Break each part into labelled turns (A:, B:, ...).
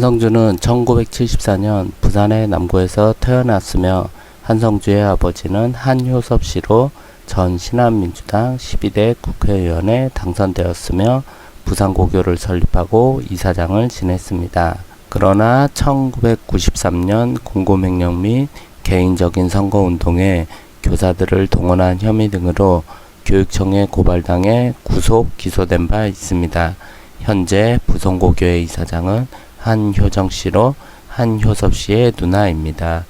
A: 한성주는 1974년 부산의 남구에서 태어났으며 한성주의 아버지는 한효섭 씨로 전 신한민주당 12대 국회의원에 당선되었으며 부산고교를 설립하고 이사장을 지냈습니다. 그러나 1993년 공고명령 및 개인적인 선거운동에 교사들을 동원한 혐의 등으로 교육청에 고발당해 구속 기소된 바 있습니다. 현재 부성고교의 이사장은 한효정 씨로 한효섭 씨의 누나입니다.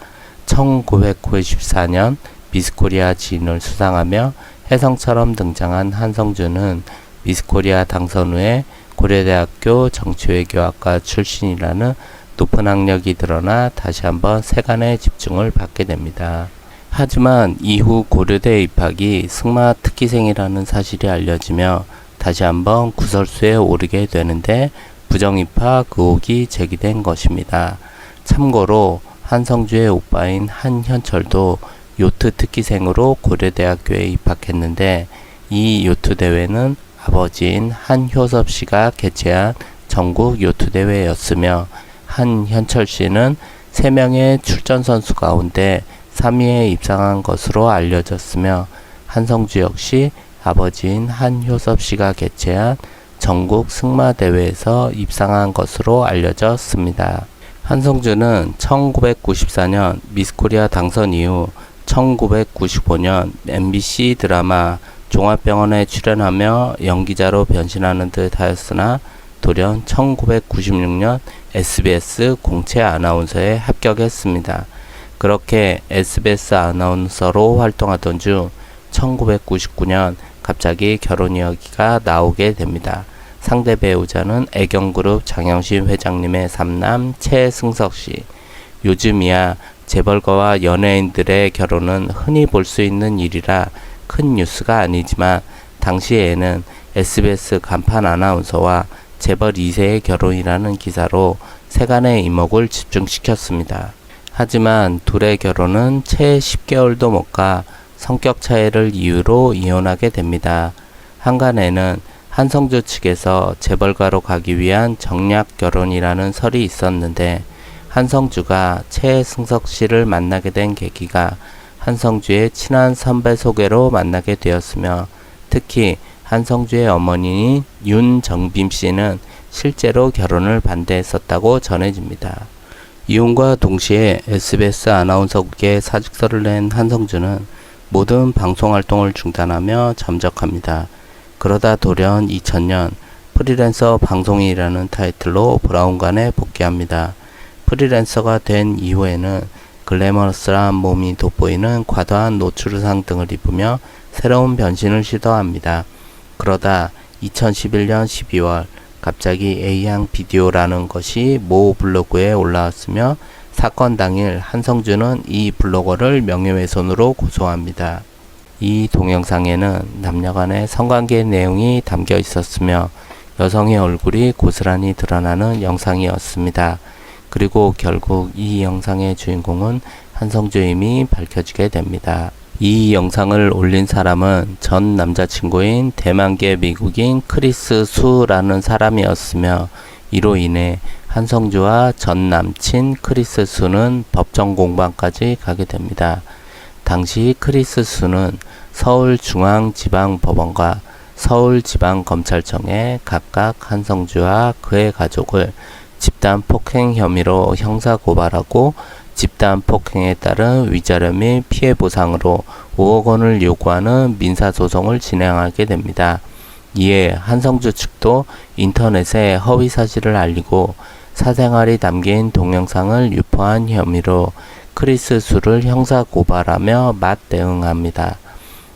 A: 1994년 미스코리아 지인을 수상하며 혜성처럼 등장한 한성주는 미스코리아 당선 후에 고려대학교 정치외교학과 출신이라는 높은 학력이 드러나 다시 한번 세간의 집중을 받게 됩니다. 하지만 이후 고려대 입학이 승마 특기생이라는 사실이 알려지며 다시 한번 구설수에 오르게 되는데 부정입학 의혹이 제기된 것입니다. 참고로 한성주의 오빠인 한현철도 요트 특기생으로 고려대학교에 입학했는데 이 요트 대회는 아버지인 한효섭 씨가 개최한 전국 요트 대회였으며 한현철 씨는 3명의 출전 선수 가운데 3위에 입상한 것으로 알려졌으며 한성주 역시 아버지인 한효섭 씨가 개최한 전국 승마대회에서 입상한 것으로 알려졌습니다. 한성주는 1994년 미스코리아 당선 이후 1995년 MBC 드라마 종합병원에 출연하며 연기자로 변신하는 듯 하였으나 돌연 1996년 SBS 공채 아나운서에 합격했습니다. 그렇게 SBS 아나운서로 활동하던 중 1999년 갑자기 결혼 이야기가 나오게 됩니다. 상대 배우자는 애경그룹 장영신 회장님의 삼남 최승석 씨. 요즘이야 재벌가와 연예인들의 결혼은 흔히 볼 수 있는 일이라 큰 뉴스가 아니지만 당시에는 SBS 간판 아나운서와 재벌 2세의 결혼이라는 기사로 세간의 이목을 집중시켰습니다. 하지만 둘의 결혼은 채 10개월도 못 가 성격 차이를 이유로 이혼하게 됩니다. 한간에는 한성주 측에서 재벌가로 가기 위한 정략 결혼이라는 설이 있었는데 한성주가 최승석 씨를 만나게 된 계기가 한성주의 친한 선배 소개로 만나게 되었으며 특히 한성주의 어머니인 윤정빔 씨는 실제로 결혼을 반대했었다고 전해집니다. 이혼과 동시에 SBS 아나운서국에 사직서를 낸 한성주는 모든 방송활동을 중단하며 잠적합니다. 그러다 돌연 2000년 프리랜서 방송인이라는 타이틀로 브라운관에 복귀합니다. 프리랜서가 된 이후에는 글래머러스한 몸이 돋보이는 과도한 노출의상 등을 입으며 새로운 변신을 시도합니다. 그러다 2011년 12월 갑자기 A양 비디오라는 것이 모 블로그에 올라왔으며 사건 당일 한성주는 이 블로거를 명예훼손으로 고소합니다. 이 동영상에는 남녀간의 성관계 내용이 담겨 있었으며 여성의 얼굴이 고스란히 드러나는 영상이었습니다. 그리고 결국 이 영상의 주인공은 한성주임이 밝혀지게 됩니다. 이 영상을 올린 사람은 전 남자친구인 대만계 미국인 크리스 수라는 사람이었으며 이로 인해 한성주와 전 남친 크리스 수는 법정 공방까지 가게 됩니다. 당시 크리스 수는 서울중앙지방법원과 서울지방검찰청에 각각 한성주와 그의 가족을 집단폭행 혐의로 형사고발하고 집단폭행에 따른 위자료 및 피해보상으로 5억 원을 요구하는 민사소송을 진행하게 됩니다. 이에 한성주 측도 인터넷에 허위사실을 알리고 사생활이 담긴 동영상을 유포한 혐의로 크리스 수를 형사고발하며 맞대응합니다.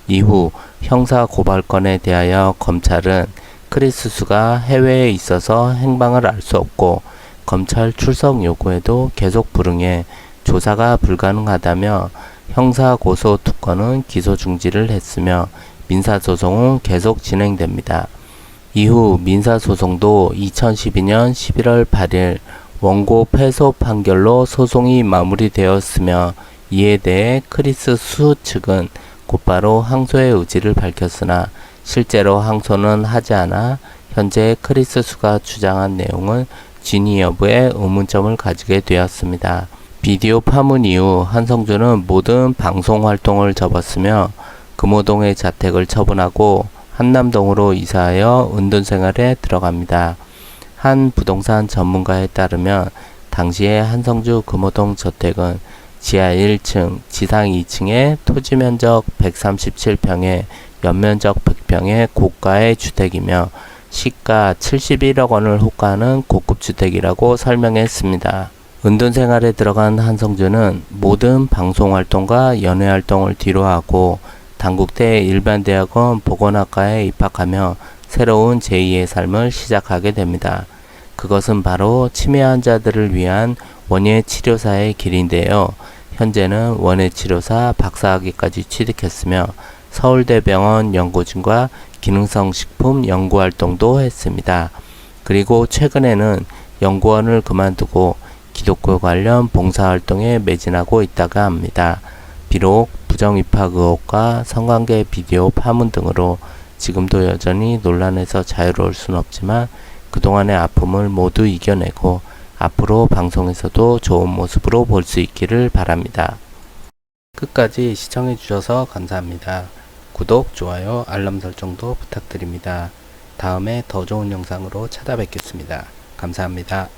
A: 이후 형사고발건에 대하여 검찰은 크리스 수가 해외에 있어서 행방을 알 수 없고 검찰 출석 요구에도 계속 불응해 조사가 불가능하다며 형사고소 특권은 기소 중지를 했으며 민사소송은 계속 진행됩니다. 이후 민사소송도 2012년 11월 8일 원고 패소 판결로 소송이 마무리되었으며 이에 대해 크리스 수 측은 곧바로 항소의 의지를 밝혔으나 실제로 항소는 하지 않아 현재 크리스 수가 주장한 내용은 진위 여부에 의문점을 가지게 되었습니다. 비디오 파문 이후 한성주는 모든 방송 활동을 접었으며 금호동의 자택을 처분하고 한남동으로 이사하여 은둔 생활에 들어갑니다. 한 부동산 전문가에 따르면 당시에 한성주 금호동 저택은 지하 1층, 지상 2층에 토지 면적 137평에 연면적 100평의 고가의 주택이며 시가 71억 원을 호가하는 고급 주택이라고 설명했습니다. 은둔 생활에 들어간 한성주는 모든 방송 활동과 연애 활동을 뒤로하고 단국대 일반대학원 보건학과에 입학하며 새로운 제2의 삶을 시작하게 됩니다. 그것은 바로 치매 환자들을 위한 원예치료사의 길인데요. 현재는 원예치료사 박사학위까지 취득했으며 서울대병원 연구진과 기능성 식품 연구활동도 했습니다. 그리고 최근에는 연구원을 그만두고 기독교 관련 봉사활동에 매진하고 있다가 합니다. 비록 부정입학 의혹과 성관계 비디오 파문 등으로 지금도 여전히 논란에서 자유로울 순 없지만 그동안의 아픔을 모두 이겨내고 앞으로 방송에서도 좋은 모습으로 볼 수 있기를 바랍니다. 끝까지 시청해 주셔서 감사합니다. 구독, 좋아요, 알람 설정도 부탁드립니다. 다음에 더 좋은 영상으로 찾아뵙겠습니다. 감사합니다.